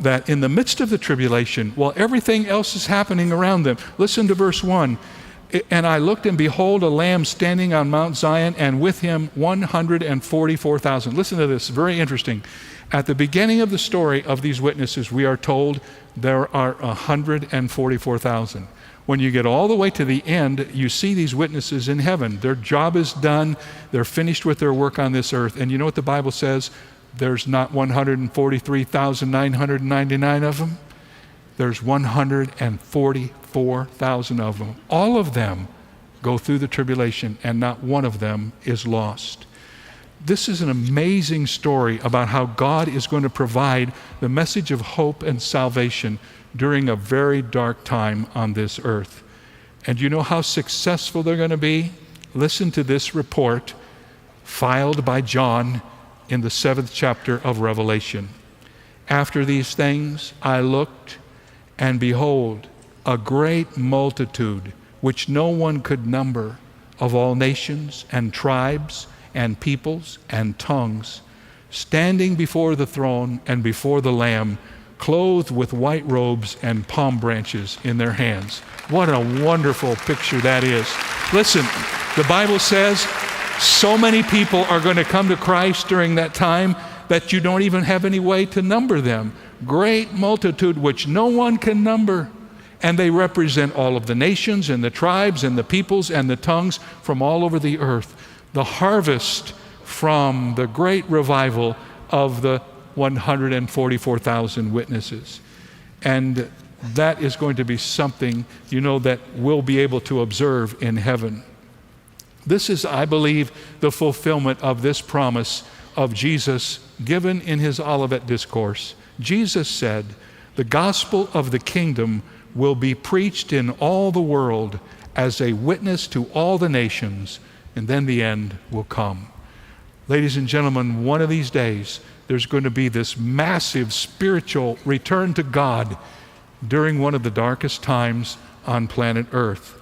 that in the midst of the tribulation, while everything else is happening around them, listen to verse 1. And I looked, and behold, a lamb standing on Mount Zion, and with him 144,000. Listen to this, very interesting. At the beginning of the story of these witnesses, we are told there are 144,000. When you get all the way to the end, you see these witnesses in heaven. Their job is done. They're finished with their work on this earth. And you know what the Bible says? There's not 143,999 of them. There's 144,000 of them. All of them go through the tribulation, and not one of them is lost. This is an amazing story about how God is going to provide the message of hope and salvation during a very dark time on this earth. And you know how successful they're going to be? Listen to this report filed by John in the 7th chapter of Revelation. After these things I looked, and behold, a great multitude, which no one could number, of all nations and tribes and peoples and tongues, standing before the throne and before the Lamb, clothed with white robes and palm branches in their hands. What a wonderful picture that is. Listen, the Bible says so many people are going to come to Christ during that time that you don't even have any way to number them. Great multitude which no one can number. And they represent all of the nations and the tribes and the peoples and the tongues from all over the earth. The harvest from the great revival of the 144,000 witnesses. And that is going to be something, that we'll be able to observe in heaven. This is, I believe, the fulfillment of this promise of Jesus given in his Olivet Discourse. Jesus said, "The gospel of the kingdom will be preached in all the world as a witness to all the nations, and then the end will come." Ladies and gentlemen, one of these days, there's going to be this massive spiritual return to God during one of the darkest times on planet Earth.